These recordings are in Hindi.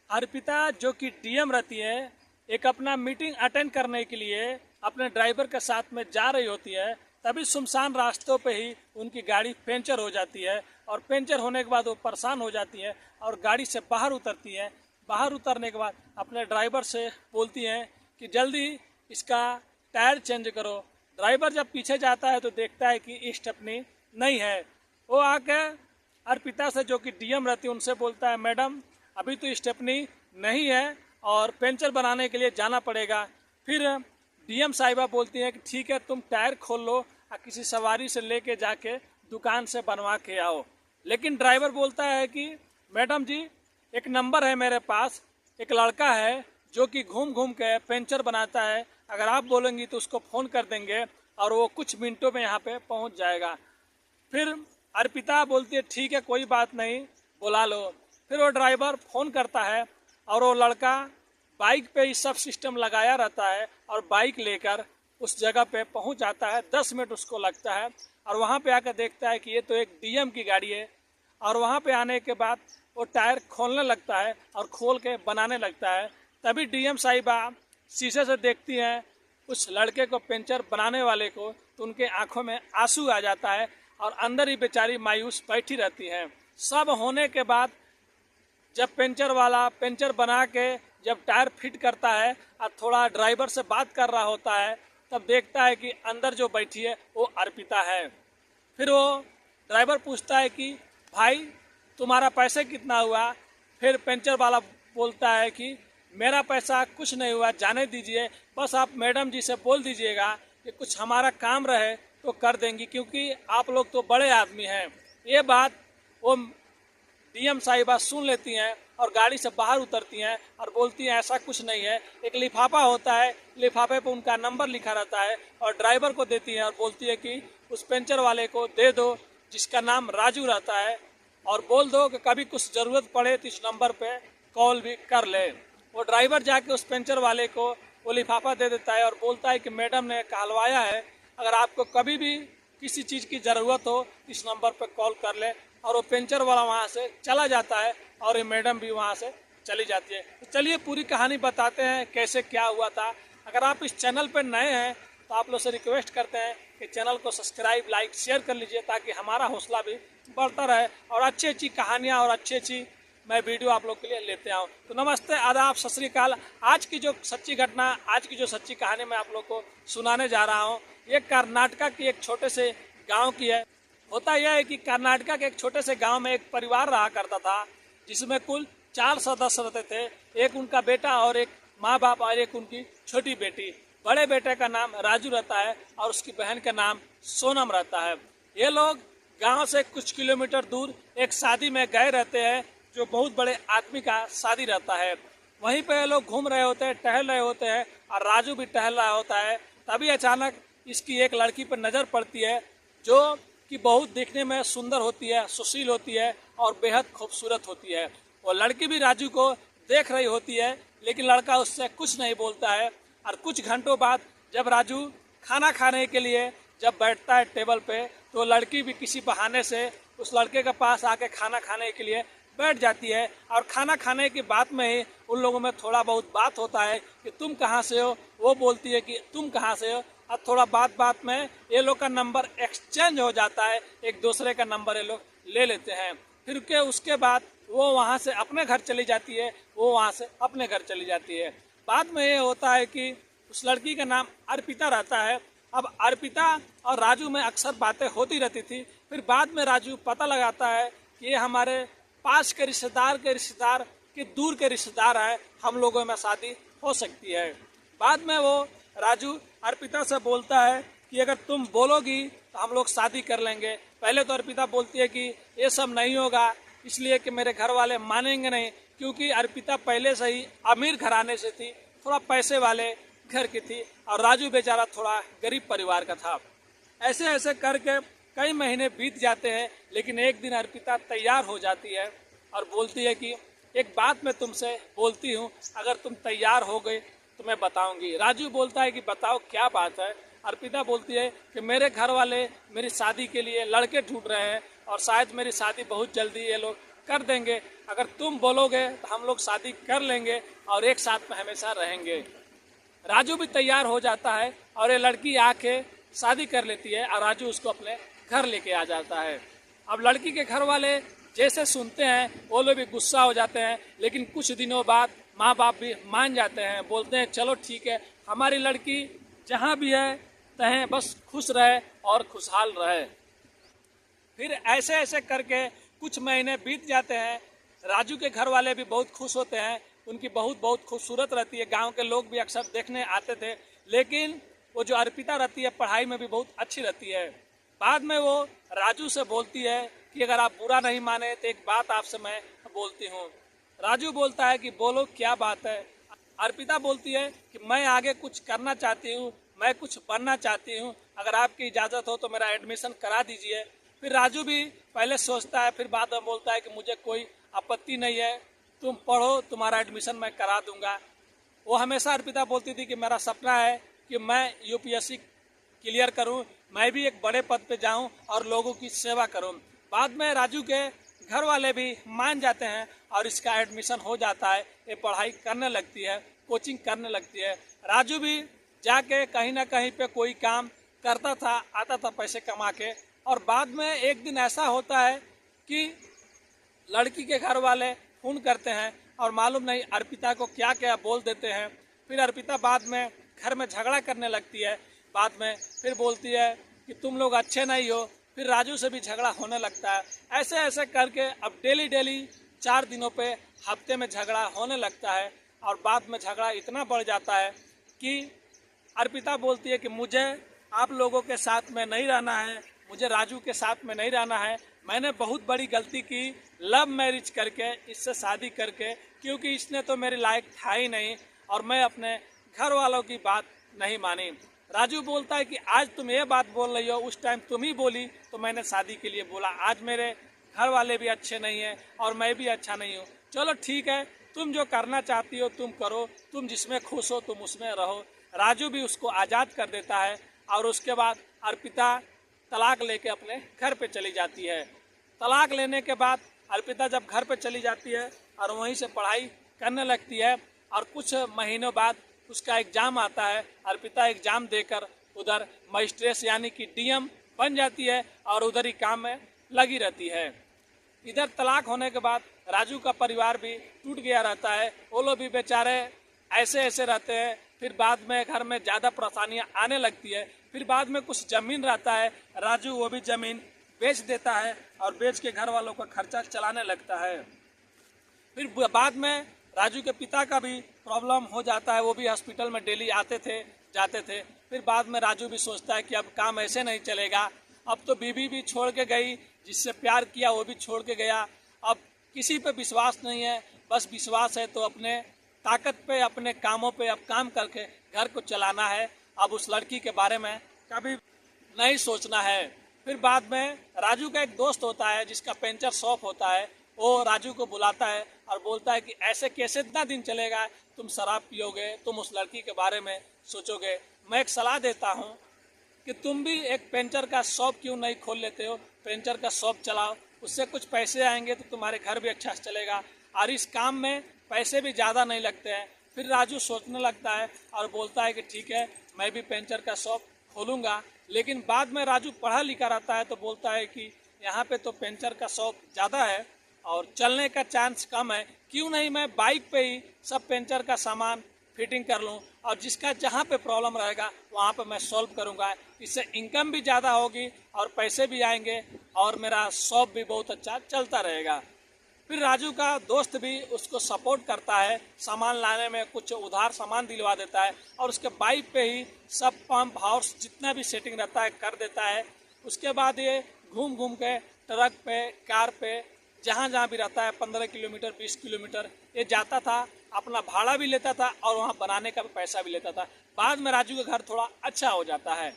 अर्पिता जो कि डीएम रहती है, एक अपना मीटिंग अटेंड करने के लिए अपने ड्राइवर के साथ में जा रही होती है। तभी सुनसान रास्तों पे ही उनकी गाड़ी पंचर हो जाती है और पंचर होने के बाद वो परेशान हो जाती है और गाड़ी से बाहर उतरती है। बाहर उतरने के बाद अपने ड्राइवर से बोलती हैं कि जल्दी इसका टायर चेंज करो। ड्राइवर जब पीछे जाता है तो देखता है कि स्टेपनी नहीं है। वो आके अर्पिता से, जो कि डीएम रहती है, उनसे बोलता है, मैडम अभी तो स्टेपनी नहीं है और पंचर बनाने के लिए जाना पड़ेगा। फिर डीएम साहिबा बोलती हैं कि ठीक है, तुम टायर खोल लो और किसी सवारी से लेके जाके दुकान से बनवा के आओ। लेकिन ड्राइवर बोलता है कि मैडम जी, एक नंबर है मेरे पास, एक लड़का है जो कि घूम घूम के पंचर बनाता है, अगर आप बोलेंगी तो उसको फ़ोन कर देंगे और वो कुछ मिनटों में यहाँ पे पहुँच जाएगा। फिर अर्पिता बोलती है ठीक है, कोई बात नहीं, बुला लो। फिर वो ड्राइवर फ़ोन करता है और वो लड़का बाइक पे ही सब सिस्टम लगाया रहता है और बाइक लेकर उस जगह पे पहुंच जाता है। 10 मिनट उसको लगता है और वहां पे आकर देखता है कि ये तो एक डीएम की गाड़ी है। और वहां पे आने के बाद वो टायर खोलने लगता है और खोल के बनाने लगता है। तभी डीएम साहिबा शीशे से देखती हैं उस लड़के को, पंचर बनाने वाले को, तो उनके आंखों में आंसू आ जाता है और अंदर ही बेचारी मायूस बैठी रहती हैं। सब होने के बाद जब पंचर वाला पंचर बना के जब टायर फिट करता है और थोड़ा ड्राइवर से बात कर रहा होता है, तब देखता है कि अंदर जो बैठी है वो अर्पिता है। फिर वो ड्राइवर पूछता है कि भाई तुम्हारा पैसे कितना हुआ? फिर पंचर वाला बोलता है कि मेरा पैसा कुछ नहीं हुआ, जाने दीजिए, बस आप मैडम जी से बोल दीजिएगा कि कुछ हमारा काम रहे तो कर देंगी, क्योंकि आप लोग तो बड़े आदमी हैं। ये बात वो डीएम साहिबा सुन लेती हैं और गाड़ी से बाहर उतरती हैं और बोलती हैं ऐसा कुछ नहीं है। एक लिफाफा होता है, लिफाफे पर उनका नंबर लिखा रहता है और ड्राइवर को देती हैं और बोलती है कि उस पंचर वाले को दे दो जिसका नाम राजू रहता है, और बोल दो कि कभी कुछ ज़रूरत पड़े तो इस नंबर पे कॉल भी कर ले। वो ड्राइवर जाके उस पंचर वाले को वो लिफाफा दे देता है और बोलता है कि मैडम ने कहलवाया है, अगर आपको कभी भी किसी चीज़ की ज़रूरत हो इस नंबर पर कॉल कर ले। और वो पंचर वाला वहाँ से चला जाता है और ये मैडम भी वहाँ से चली जाती है। तो चलिए पूरी कहानी बताते हैं कैसे क्या हुआ था। अगर आप इस चैनल पर नए हैं तो आप लोग से रिक्वेस्ट करते हैं कि चैनल को सब्सक्राइब, लाइक, शेयर कर लीजिए ताकि हमारा हौसला भी बढ़ता रहे और अच्छी अच्छी कहानियाँ और अच्छी मैं वीडियो आप लोग के लिए लेते आऊँ। तो नमस्ते, आदाब, सत श्री अकाल। आज की जो सच्ची घटना, आज की जो सच्ची कहानी मैं आप लोग को सुनाने जा रहा हूँ, ये कर्नाटका की एक छोटे से गाँव की है। होता यह है कि कर्नाटका के एक छोटे से गांव में एक परिवार रहा करता था जिसमें कुल 4 सदस्य रहते थे। एक उनका बेटा और एक माँ बाप और एक उनकी छोटी बेटी। बड़े बेटे का नाम राजू रहता है और उसकी बहन का नाम सोनम रहता है। ये लोग गांव से कुछ किलोमीटर दूर एक शादी में गए रहते हैं, जो बहुत बड़े आदमी का शादी रहता है। वहीं पे ये लोग घूम रहे होते हैं, टहल रहे होते हैं और राजू भी टहल रहा होता है। तभी अचानक इसकी एक लड़की पर नज़र पड़ती है जो कि बहुत देखने में सुंदर होती है, सुशील होती है और बेहद खूबसूरत होती है। वो लड़की भी राजू को देख रही होती है, लेकिन लड़का उससे कुछ नहीं बोलता है। और कुछ घंटों बाद जब राजू खाना खाने के लिए जब बैठता है टेबल पे, तो लड़की भी किसी बहाने से उस लड़के के पास आके खाना खाने के लिए बैठ जाती है। और खाना खाने की बात में ही उन लोगों में थोड़ा बहुत बात होता है कि तुम कहाँ से हो, वो बोलती है कि तुम कहाँ से हो। और थोड़ा बात में ये लोग का नंबर एक्सचेंज हो जाता है, एक दूसरे का नंबर ये लोग ले लेते हैं। फिर के उसके बाद वो वहाँ से अपने घर चली जाती है, वो वहाँ से अपने घर चली जाती है। बाद में ये होता है कि उस लड़की का नाम अर्पिता रहता है। अब अर्पिता और राजू में अक्सर बातें होती रहती थी। फिर बाद में राजू पता लगाता है कि ये हमारे पास के रिश्तेदार के दूर के रिश्तेदार हैं, हम लोगों में शादी हो सकती है। बाद में वो राजू अर्पिता से बोलता है कि अगर तुम बोलोगी तो हम लोग शादी कर लेंगे। पहले तो अर्पिता बोलती है कि ये सब नहीं होगा, इसलिए कि मेरे घर वाले मानेंगे नहीं, क्योंकि अर्पिता पहले से ही अमीर घराने से थी, थोड़ा पैसे वाले घर की थी और राजू बेचारा थोड़ा गरीब परिवार का था। ऐसे ऐसे करके कई महीने बीत जाते हैं, लेकिन एक दिन अर्पिता तैयार हो जाती है और बोलती है कि एक बात मैं तुमसे बोलती हूँ, अगर तुम तैयार हो गए तो मैं बताऊंगी। राजू बोलता है कि बताओ क्या बात है। अर्पिता बोलती है कि मेरे घर वाले मेरी शादी के लिए लड़के ढूंढ रहे हैं और शायद मेरी शादी बहुत जल्दी ये लोग कर देंगे, अगर तुम बोलोगे तो हम लोग शादी कर लेंगे और एक साथ में हमेशा रहेंगे। राजू भी तैयार हो जाता है और ये लड़की आके शादी कर लेती है और राजू उसको अपने घर लेके आ जाता है। अब लड़की के घर वाले जैसे सुनते हैं वो लोग भी गुस्सा हो जाते हैं, लेकिन कुछ दिनों बाद माँ बाप भी मान जाते हैं, बोलते हैं चलो ठीक है, हमारी लड़की जहाँ भी है तहें बस खुश रहे और खुशहाल रहे। फिर ऐसे ऐसे करके कुछ महीने बीत जाते हैं। राजू के घर वाले भी बहुत खुश होते हैं, उनकी बहुत खूबसूरत रहती है, गांव के लोग भी अक्सर देखने आते थे। लेकिन वो जो अर्पिता रहती है पढ़ाई में भी बहुत अच्छी रहती है। बाद में वो राजू से बोलती है कि अगर आप बुरा नहीं माने तो एक बात आपसे मैं बोलती हूँ। राजू बोलता है कि बोलो क्या बात है। अर्पिता बोलती है कि मैं आगे कुछ करना चाहती हूँ, मैं कुछ बनना चाहती हूँ, अगर आपकी इजाज़त हो तो मेरा एडमिशन करा दीजिए। फिर राजू भी पहले सोचता है, फिर बाद में बोलता है कि मुझे कोई आपत्ति नहीं है, तुम पढ़ो, तुम्हारा एडमिशन मैं करा दूंगा। वो हमेशा अर्पिता बोलती थी कि मेरा सपना है कि मैं यूपीएससी क्लियर करूं, मैं भी एक बड़े पद पे जाऊं और लोगों की सेवा करूं। बाद में राजू के घर वाले भी मान जाते हैं और इसका एडमिशन हो जाता है, ये पढ़ाई करने लगती है, कोचिंग करने लगती है। राजू भी जाके कहीं ना कहीं पे कोई काम करता था, आता था पैसे कमा के। और बाद में एक दिन ऐसा होता है कि लड़की के घर वाले फोन करते हैं और मालूम नहीं अर्पिता को क्या क्या बोल देते हैं। फिर अर्पिता बाद में घर में झगड़ा करने लगती है, बाद में फिर बोलती है कि तुम लोग अच्छे नहीं हो। फिर राजू से भी झगड़ा होने लगता है। ऐसे ऐसे करके अब डेली 4 दिनों पे हफ्ते में झगड़ा होने लगता है और बाद में झगड़ा इतना बढ़ जाता है कि अर्पिता बोलती है कि मुझे आप लोगों के साथ में नहीं रहना है, मुझे राजू के साथ में नहीं रहना है, मैंने बहुत बड़ी गलती की लव मैरिज करके, इससे शादी करके, क्योंकि इसने तो मेरे लायक था ही नहीं और मैं अपने घर वालों की बात नहीं मानी। राजू बोलता है कि आज तुम ये बात बोल रही हो, उस टाइम तुम ही बोली तो मैंने शादी के लिए बोला। आज मेरे घर वाले भी अच्छे नहीं हैं और मैं भी अच्छा नहीं हूँ। चलो ठीक है, तुम जो करना चाहती हो तुम करो, तुम जिसमें खुश हो तुम उसमें रहो। राजू भी उसको आज़ाद कर देता है और उसके बाद अर्पिता तलाक लेके अपने घर पे चली जाती है। तलाक लेने के बाद अर्पिता जब घर पे चली जाती है और वहीं से पढ़ाई करने लगती है और कुछ महीनों बाद उसका एग्ज़ाम आता है। अर्पिता एग्ज़ाम देकर उधर मजिस्ट्रेट यानी कि डीएम बन जाती है और उधर ही काम में लगी रहती है। इधर तलाक होने के बाद राजू का परिवार भी टूट गया रहता है, वो लोग भी बेचारे ऐसे ऐसे रहते हैं। फिर बाद में घर में ज़्यादा परेशानियाँ आने लगती है। फिर बाद में कुछ ज़मीन रहता है, राजू वो भी ज़मीन बेच देता है और बेच के घर वालों का खर्चा चलाने लगता है। फिर बाद में राजू के पिता का भी प्रॉब्लम हो जाता है, वो भी हॉस्पिटल में डेली आते थे जाते थे। फिर बाद में राजू भी सोचता है कि अब काम ऐसे नहीं चलेगा, अब तो बीवी भी छोड़ के गई, जिससे प्यार किया वो भी छोड़ के गया, अब किसी पे विश्वास नहीं है, बस विश्वास है तो अपने ताकत पे, अपने कामों पे अब काम करके घर को चलाना है। अब उस लड़की के बारे में कभी नहीं सोचना है। फिर बाद में राजू का एक दोस्त होता है जिसका पेंचर शॉप होता है, वो राजू को बुलाता है और बोलता है कि ऐसे कैसे इतना दिन चलेगा, तुम शराब पियोगे, तुम उस लड़की के बारे में सोचोगे, मैं एक सलाह देता हूँ कि तुम भी एक पेंचर का शॉप क्यों नहीं खोल लेते हो, पेंचर का शॉप चलाओ, उससे कुछ पैसे आएंगे तो तुम्हारे घर भी अच्छा चलेगा और इस काम में पैसे भी ज़्यादा नहीं लगते हैं। फिर राजू सोचने लगता है और बोलता है कि ठीक है, मैं भी पेंचर का शॉप खोलूँगा। लेकिन बाद में राजू पढ़ा लिखा रहता है तो बोलता है कि यहाँ पे तो पेंचर का शॉप ज़्यादा है और चलने का चांस कम है, क्यों नहीं मैं बाइक पे ही सब पेंचर का सामान फिटिंग कर लूँ और जिसका जहाँ पे प्रॉब्लम रहेगा वहाँ पे मैं सॉल्व करूँगा, इससे इनकम भी ज़्यादा होगी और पैसे भी आएंगे और मेरा शॉप भी बहुत अच्छा चलता रहेगा। फिर राजू का दोस्त भी उसको सपोर्ट करता है, सामान लाने में कुछ उधार सामान दिलवा देता है और उसके बाइक पे ही सब पंप हाउस जितना भी सेटिंग रहता है कर देता है। उसके बाद ये घूम घूम के ट्रक पे, कार पे, जहाँ जहाँ भी रहता है 15 किलोमीटर 20 किलोमीटर ये जाता था, अपना भाड़ा भी लेता था और वहाँ बनाने का भी पैसा भी लेता था। बाद में राजू का घर थोड़ा अच्छा हो जाता है।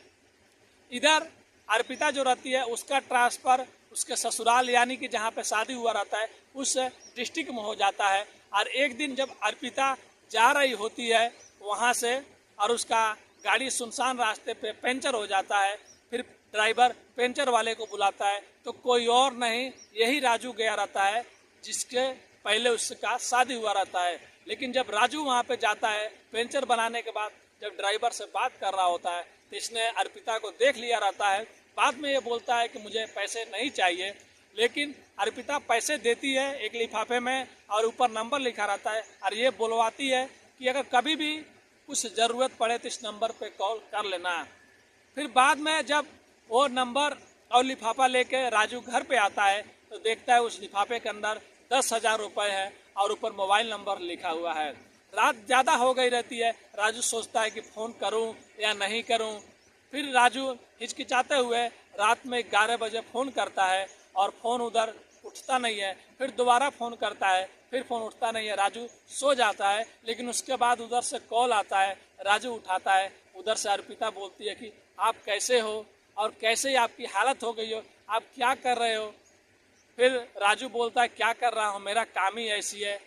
इधर अर्पिता जो रहती है उसका ट्रांसफ़र उसके ससुराल यानी कि जहाँ पे शादी हुआ रहता है उस डिस्ट्रिक्ट में हो जाता है। और एक दिन जब अर्पिता जा रही होती है वहाँ से और उसका गाड़ी सुनसान रास्ते पे पंचर हो जाता है, फिर ड्राइवर पंचर वाले को बुलाता है तो कोई और नहीं, यही राजू गया रहता है जिसके पहले उसका शादी हुआ रहता है। लेकिन जब राजू वहाँ पे जाता है पंचर बनाने के बाद, जब ड्राइवर से बात कर रहा होता है तो इसने अर्पिता को देख लिया रहता है। बाद में ये बोलता है कि मुझे पैसे नहीं चाहिए, लेकिन अर्पिता पैसे देती है एक लिफाफे में और ऊपर नंबर लिखा रहता है और ये बुलवाती है कि अगर कभी भी कुछ ज़रूरत पड़े तो इस नंबर पे कॉल कर लेना। फिर बाद में जब वो नंबर और लिफाफा लेके राजू घर पे आता है तो देखता है उस लिफाफे के अंदर 10,000 रुपये है और ऊपर मोबाइल नंबर लिखा हुआ है। रात ज़्यादा हो गई रहती है, राजू सोचता है कि फ़ोन करूं या नहीं करूं। फिर राजू हिचकिचाते हुए रात में 11 बजे फ़ोन करता है और फ़ोन उधर उठता नहीं है। फिर दोबारा फ़ोन करता है, फिर फ़ोन उठता नहीं है, राजू सो जाता है। लेकिन उसके बाद उधर से कॉल आता है, राजू उठाता है। उधर से अर्पिता बोलती है कि आप कैसे हो और कैसे आपकी हालत हो गई हो, आप क्या कर रहे हो। फिर राजू बोलता है क्या कर रहा हूँ, मेरा काम ही ऐसी है।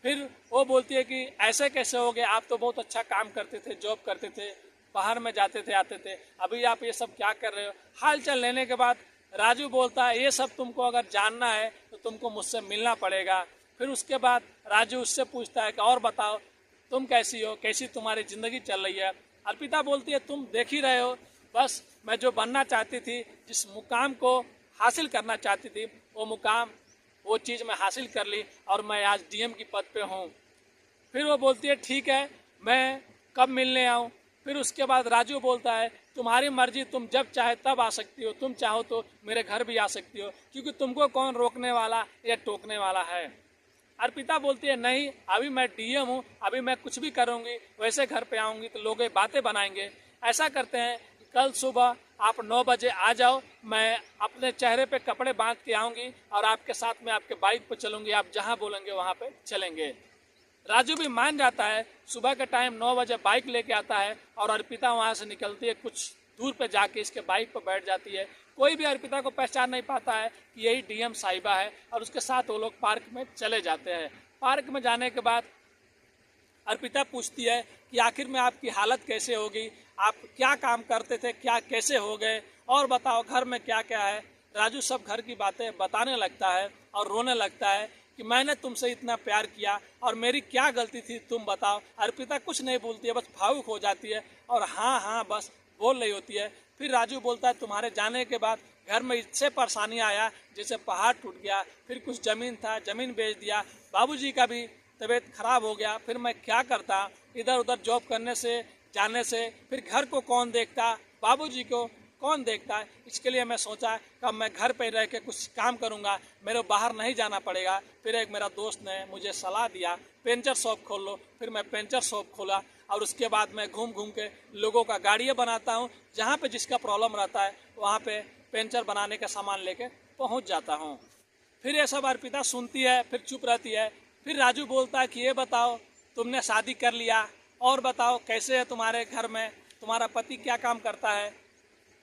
फिर वो बोलती है कि ऐसे कैसे हो गए, आप तो बहुत अच्छा काम करते थे, जॉब करते थे, बाहर में जाते थे आते थे, अभी आप ये सब क्या कर रहे हो। हाल चाल लेने के बाद राजू बोलता है ये सब तुमको अगर जानना है तो तुमको मुझसे मिलना पड़ेगा। फिर उसके बाद राजू उससे पूछता है कि और बताओ तुम कैसी हो, कैसी तुम्हारी ज़िंदगी चल रही है। अर्पिता बोलती है तुम देख ही रहे हो, बस मैं जो बनना चाहती थी, जिस मुकाम को हासिल करना चाहती थी, वो मुकाम वो चीज़ मैं हासिल कर ली और मैं आज डीएम की पद पे हूँ। फिर वो बोलती है ठीक है, मैं कब मिलने आऊँ। फिर उसके बाद राजू बोलता है तुम्हारी मर्जी, तुम जब चाहे तब आ सकती हो, तुम चाहो तो मेरे घर भी आ सकती हो, क्योंकि तुमको कौन रोकने वाला या टोकने वाला है। अर्पिता बोलती है नहीं, अभी मैं डीएम हूँ, अभी मैं कुछ भी करूँगी, वैसे घर पे आऊँगी तो लोग बातें बनाएंगे। ऐसा करते हैं कल सुबह आप 9 बजे आ जाओ, मैं अपने चेहरे पे कपड़े बांध के आऊँगी और आपके साथ में आपके बाइक पे चलूँगी, आप जहाँ बोलेंगे वहाँ पे चलेंगे। राजू भी मान जाता है। सुबह के टाइम 9 बजे बाइक लेके आता है और अर्पिता वहाँ से निकलती है, कुछ दूर पे जाके इसके बाइक पर बैठ जाती है। कोई भी अर्पिता को पहचान नहीं पाता है कि यही डीएम साहिबा है और उसके साथ वो लोग पार्क में चले जाते हैं। पार्क में जाने के बाद अर्पिता पूछती है कि आखिर में आपकी हालत कैसे होगी, आप क्या काम करते थे, क्या कैसे हो गए, और बताओ घर में क्या क्या है। राजू सब घर की बातें बताने लगता है और रोने लगता है कि मैंने तुमसे इतना प्यार किया और मेरी क्या गलती थी तुम बताओ। अर्पिता कुछ नहीं बोलती है, बस भावुक हो जाती है और हाँ हाँ बस बोल रही होती है। फिर राजू बोलता है तुम्हारे जाने के बाद घर में इससे परेशानी आया जैसे पहाड़ टूट गया, फिर कुछ ज़मीन था ज़मीन बेच दिया, बाबूजी का भी तबीयत खराब हो गया, फिर मैं क्या करता, इधर उधर जॉब करने से जाने से फिर घर को कौन देखता, बाबूजी को कौन देखता है। इसके लिए मैं सोचा कि अब मैं घर पे रह के कुछ काम करूँगा, मेरे बाहर नहीं जाना पड़ेगा। फिर एक मेरा दोस्त ने मुझे सलाह दिया पेंचर शॉप खोल लो, फिर मैं पेंचर शॉप खोला और उसके बाद मैं घूम घूम के लोगों का गाड़ियाँ बनाता हूँ, जहाँ पे जिसका प्रॉब्लम रहता है वहाँ पे पेंचर बनाने का सामान लेके पहुँच जाता हूँ। फिर ये सब अर्पिता सुनती है, फिर चुप रहती है। फिर राजू बोलता है कि ये बताओ तुमने शादी कर लिया, और बताओ कैसे है तुम्हारे घर में, तुम्हारा पति क्या काम करता है।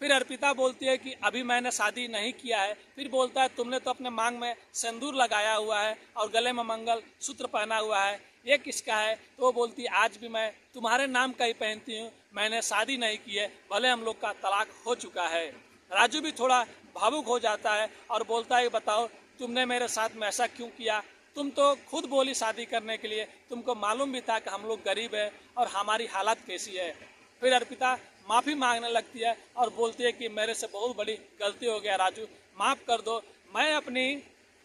फिर अर्पिता बोलती है कि अभी मैंने शादी नहीं किया है। फिर बोलता है तुमने तो अपने मांग में सिंदूर लगाया हुआ है और गले में मंगल सूत्र पहना हुआ है, ये किसका है। तो वो बोलती है आज भी मैं तुम्हारे नाम का ही पहनती हूँ, मैंने शादी नहीं की है, भले हम लोग का तलाक हो चुका है। राजू भी थोड़ा भावुक हो जाता है और बोलता है बताओ तुमने मेरे साथ में ऐसा क्यों किया, तुम तो खुद बोली शादी करने के लिए, तुमको मालूम भी था कि हम लोग गरीब है और हमारी हालत कैसी है। फिर अर्पिता माफ़ी मांगने लगती है और बोलती है कि मेरे से बहुत बड़ी गलती हो गया राजू, माफ़ कर दो, मैं अपनी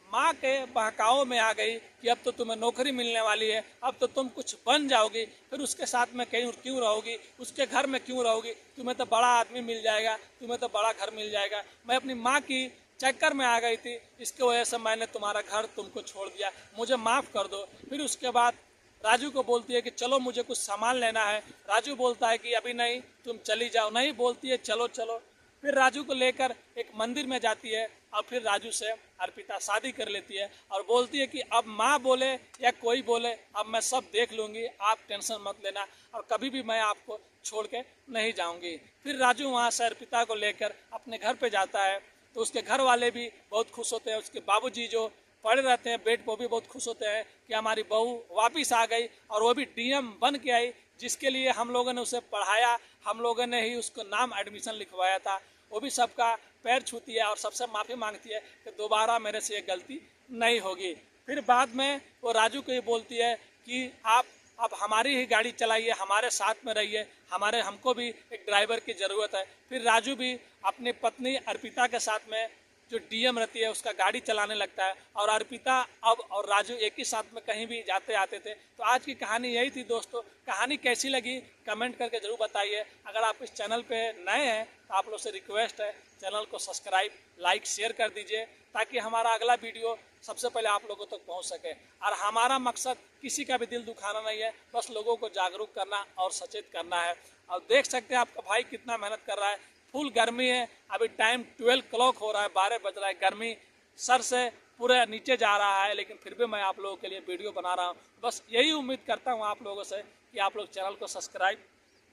माँ के बहकाव में आ गई कि अब तो तुम्हें नौकरी मिलने वाली है, अब तो तुम कुछ बन जाओगी, फिर उसके साथ में कहीं क्यों रहोगी, उसके घर में क्यों रहोगी, तुम्हें तो बड़ा आदमी मिल जाएगा, तुम्हें तो बड़ा घर मिल जाएगा। मैं अपनी माँ की चक्कर में आ गई थी, इसकी वजह से मैंने तुम्हारा घर तुमको छोड़ दिया, मुझे माफ़ कर दो। फिर उसके बाद राजू को बोलती है कि चलो मुझे कुछ सामान लेना है। राजू बोलता है कि अभी नहीं, तुम चली जाओ, नहीं बोलती है चलो चलो। फिर राजू को लेकर एक मंदिर में जाती है और फिर राजू से अर्पिता शादी कर लेती है और बोलती है कि अब माँ बोले या कोई बोले अब मैं सब देख लूँगी, आप टेंशन मत लेना और कभी भी मैं आपको छोड़ के नहीं जाऊँगी। फिर राजू वहाँ से अर्पिता को लेकर अपने घर पे जाता है तो उसके घर वाले भी बहुत खुश होते हैं, उसके बाबूजी जो पड़े रहते हैं बेड पर भी बहुत खुश होते हैं कि हमारी बहू वापिस आ गई और वो भी डीएम बन के आई, जिसके लिए हम लोगों ने उसे पढ़ाया, हम लोगों ने ही उसको नाम एडमिशन लिखवाया था। वो भी सबका पैर छूती है और सबसे माफ़ी मांगती है कि दोबारा मेरे से ये गलती नहीं होगी। फिर बाद में वो राजू को ये बोलती है कि आप अब हमारी ही गाड़ी चलाइए, हमारे साथ में रहिए, हमको भी एक ड्राइवर की ज़रूरत है। फिर राजू भी अपनी पत्नी अर्पिता के साथ में जो डीएम रहती है उसका गाड़ी चलाने लगता है, और अर्पिता अब और राजू एक ही साथ में कहीं भी जाते आते थे। तो आज की कहानी यही थी दोस्तों। कहानी कैसी लगी कमेंट करके ज़रूर बताइए। अगर आप इस चैनल पे नए हैं तो आप लोग से रिक्वेस्ट है, चैनल को सब्सक्राइब, लाइक, शेयर कर दीजिए, ताकि हमारा अगला वीडियो सबसे पहले आप लोगों तक पहुंच सके। और हमारा मकसद किसी का भी दिल दुखाना नहीं है, बस लोगों को जागरूक करना और सचेत करना है। और देख सकते हैं आपका भाई कितना मेहनत कर रहा है। फुल गर्मी है, अभी टाइम 12 o'clock हो रहा है, 12 बज रहा है। गर्मी सर से पूरे नीचे जा रहा है, लेकिन फिर भी मैं आप लोगों के लिए वीडियो बना रहा हूँ। बस यही उम्मीद करता हूँ आप लोगों से कि आप लोग चैनल को सब्सक्राइब,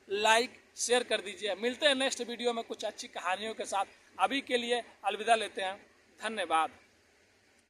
लाइक, शेयर कर दीजिए। मिलते हैं नेक्स्ट वीडियो में कुछ अच्छी कहानियों के साथ। अभी के लिए अलविदा लेते हैं। धन्यवाद।